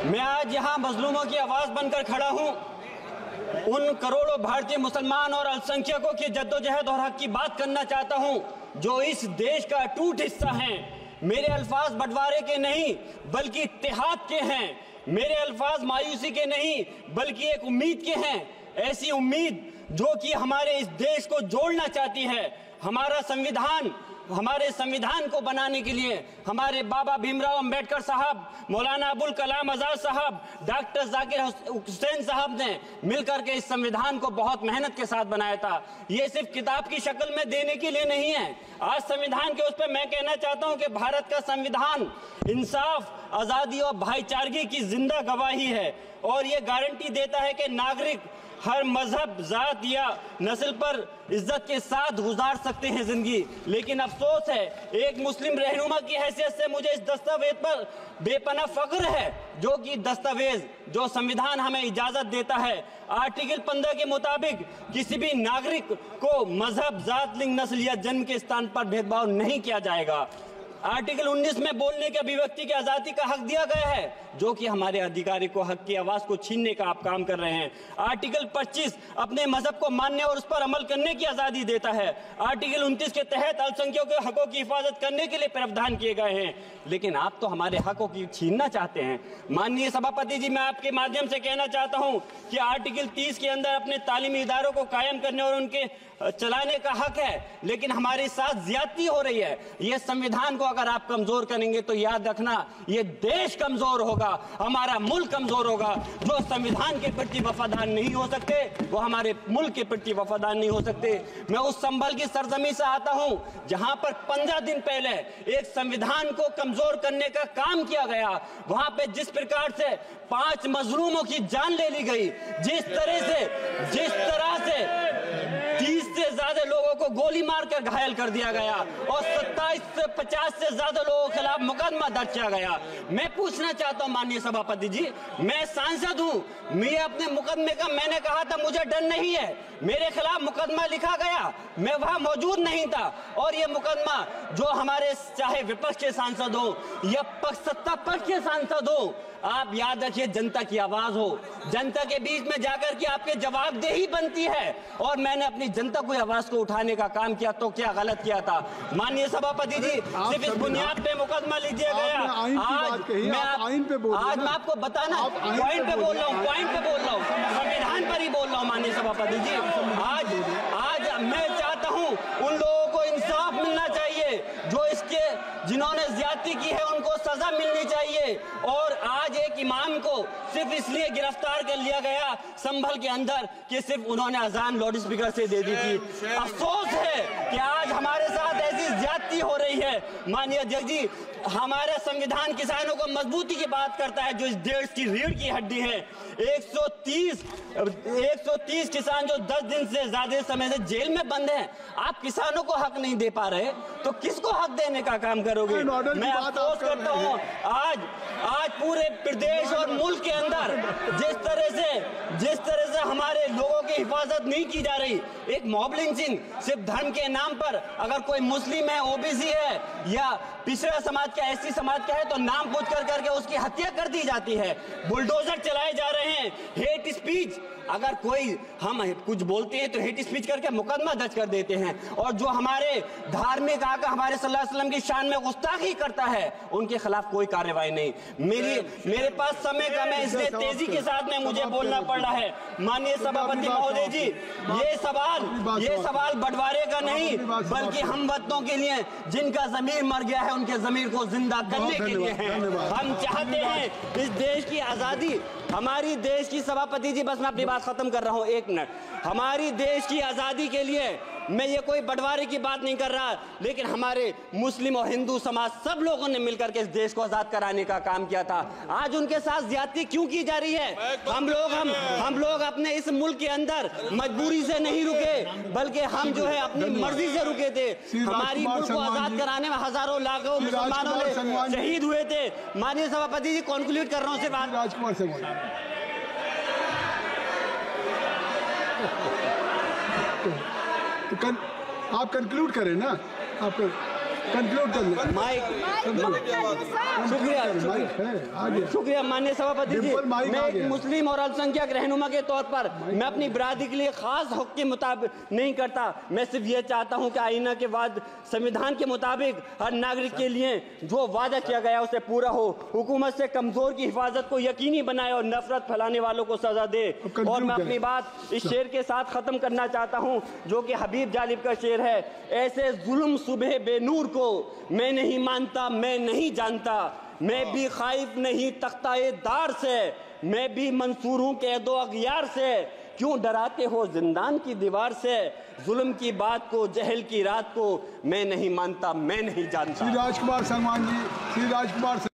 मैं आज यहाँ मजलूमों की आवाज़ बनकर खड़ा हूँ। उन करोड़ों भारतीय मुसलमान और अल्पसंख्यकों की जद्दोजहद और हक की बात करना चाहता हूँ जो इस देश का अटूट हिस्सा हैं। मेरे अल्फाज बंटवारे के नहीं बल्कि इत्तेहाद के हैं। मेरे अल्फाज मायूसी के नहीं बल्कि एक उम्मीद के हैं। ऐसी उम्मीद जो कि हमारे इस देश को जोड़ना चाहती है। हमारे संविधान को बनाने के लिए हमारे बाबा भीमराव अंबेडकर साहब, मौलाना अबुल कलाम आजाद साहब, डॉक्टर जाकिर हुसैन साहब ने मिलकर के इस संविधान को बहुत मेहनत के साथ बनाया था। ये सिर्फ किताब की शक्ल में देने के लिए नहीं है। आज संविधान के उस पर मैं कहना चाहता हूं कि भारत का संविधान इंसाफ, आजादी और भाईचारगी की जिंदा गवाही है और ये गारंटी देता है कि नागरिक हर मजहब, जात या नस्ल पर इज्जत के साथ गुजार सकते हैं जिंदगी। लेकिन अफसोस है, एक मुस्लिम रहनुमा की हैसियत से मुझे इस दस्तावेज पर बेपनाह फख्र है जो कि दस्तावेज जो संविधान हमें इजाजत देता है। आर्टिकल 15 के मुताबिक किसी भी नागरिक को मजहब, जात, लिंग, नस्ल या जन्म के स्थान पर भेदभाव नहीं किया जाएगा। आर्टिकल 19 में बोलने के अभिव्यक्ति की आजादी का हक दिया गया है जो कि हमारे अधिकारी को हक की आवाज को छीनने का आप काम कर रहे हैं। आर्टिकल 25 अपने मजहब को मानने और उस पर अमल करने की आजादी देता है। आर्टिकल 29 के तहत अल्पसंख्यकों के हकों की हिफाजत करने के लिए प्रावधान किए गए हैं। लेकिन आप तो हमारे हकों की छीनना चाहते हैं। माननीय सभापति जी, मैं आपके माध्यम से कहना चाहता हूं कि आर्टिकल 30 के अंदर अपने तालीमी इदारों को कायम करने और उनके चलाने का हक है, लेकिन हमारे साथ ज्यादती हो रही है। ये संविधान को अगर आप कमजोर करेंगे तो याद रखना ये देश कमजोर होगा, हमारा मुल्क कमजोर होगा। जो संविधान के प्रति वफादार नहीं हो सकते वो हमारे मुल्क के प्रति वफादार नहीं हो सकते। मैं उस संभल की सरजमी से आता हूं जहां पर 15 दिन पहले एक संविधान को कमजोर करने का काम किया गया। वहां पे जिस प्रकार से 5 मजलूमों की जान ले ली गई, जिस तरह से 30 से ज्यादा लोगों को गोली मारकर घायल कर दिया गया और 27 से 50 से ज्यादा लोगों के खिलाफ मुकदमा दर्ज किया गया। मैं पूछना चाहता हूं माननीय सभापति जी, मैं सांसद हूं, मैं अपने मुकदमे का मैंने कहा था मुझे डर नहीं है। मेरे खिलाफ मुकदमा लिखा गया, मैं वहां मौजूद नहीं था और ये मुकदमा जो हमारे चाहे विपक्ष के सांसद हो या सत्ता पक्ष के सांसद हो, आप याद रखिए जनता की आवाज हो, जनता के बीच में जाकर के आपके जवाबदेही बनती है। और मैंने अपनी जनता की आवाज को उठाने का काम किया तो क्या गलत किया था? माननीय सभापति जी, सिर्फ इस बुनियाद पे मुकदमा लीजिए गया। आज मैं आपको बताना पॉइंट पे बोल रहा हूँ, संविधान पर ही बोल रहा हूँ माननीय सभापति जी। आज मैं चाहता हूँ उन लोगों को इंसाफ मिलना चाहिए जो जिन्होंने ज्यादती की है, उनको सजा मिलनी चाहिए। और आज एक इमाम को सिर्फ इसलिए गिरफ्तार कर लिया गया संभल के अंदर कि सिर्फ उन्होंने अजान लाउड स्पीकर से दे दी थी। अफसोस है कि आज हमारे साथ ऐसी ज्यादती हो रही है। माननीय अध्यक्ष जी, हमारा संविधान किसानों को मजबूती की बात करता है जो इस देश की रीढ़ की हड्डी है। 130 किसान जो 10 दिन से ज्यादा समय से जेल में बंद हैं, आप किसानों को हक नहीं दे पा रहे तो किसको हक देने का काम करोगे? मैं अफसोस करता हूँ आज पूरे प्रदेश और मुल्क के अंदर जिस तरह से हमारे लोगों की हिफाजत नहीं की जा रही। एक मॉब लिंचिंग सिर्फ धर्म के नाम पर, अगर कोई मुस्लिम है, ओबीसी है या पिछड़ा समाज का, एससी समाज का है तो नाम पूछ करके उसकी हत्या कर दी जाती है। बुलडोजर चलाए जा रहे हैं। हेट स्पीच, अगर कोई हम कुछ बोलते हैं तो हेट स्पीच करके मुकदमा दर्ज कर देते हैं। और जो हमारे धार्मिक आका हमारे सल्लल्लाहु अलैहि वसल्लम की शान में गुस्ताखी करता है उनके खिलाफ कोई कार्रवाई नहीं। मेरे पास समय कम है इसलिए तेजी के साथ में मुझे बोलना पड़ रहा है। माननीय सभापति महोदय जी, ये सवाल बंटवारे का नहीं बल्कि हम वतनों के लिए जिनका जमीर मर गया है उनके जमीर को जिंदा करने के लिए है। हम चाहते हैं इस देश की आजादी, हमारी देश की सभापति जी, बस मैं अपनी बात खत्म कर रहा हूं, 1 मिनट। हमारी देश की आजादी के लिए मैं ये कोई बंटवारे की बात नहीं कर रहा, लेकिन हमारे मुस्लिम और हिंदू समाज सब लोगों ने मिलकर के इस देश को आजाद कराने का काम किया था। आज उनके साथ ज्यादती क्यों की जा रही है? हम लोग अपने इस मुल्क के अंदर मजबूरी से नहीं रुके बल्कि हम जो है अपनी मर्जी से रुके थे। हमारी मुल्क को आजाद कराने में हजारों लाखों मुसलमानों ने शहीद हुए थे। माननीय सभापति जी, कॉन्क्लूड कर रहा हूँ, सिर्फ राजकुमार से तो आप कंक्लूड करें ना। आप कंक्लूड कर लें। माइक शुक्रिया माननीय सभापति जी। मैं एक मुस्लिम और अल्पसंख्यक रहनुमा के तौर पर मैं अपनी बिरादरी के लिए खास हक के मुताबिक नहीं करता। मैं सिर्फ ये चाहता हूं कि आईना के बाद संविधान के मुताबिक हर नागरिक के लिए जो वादा किया गया उसे पूरा हो, हुकूमत से कमजोर की हिफाजत को यकीनी बनाए और नफरत फैलाने वालों को सजा दे। और मैं अपनी बात इस शेर के साथ खत्म करना चाहता हूं जो कि हबीब जालिब का शेर है। ऐसे जुल्म सुबह बेनूर को मैं नहीं मानता, मैं नहीं जानता, मैं भी खाइफ नहीं तख्ताए दार से, मैं भी मंसूर हूं कैदो अगयार से, क्यों डराते हो जिंदान की दीवार से, जुल्म की बात को जहल की रात को मैं नहीं मानता, मैं नहीं जानता। श्री राजकुमार संगवान जी, श्री राजकुमार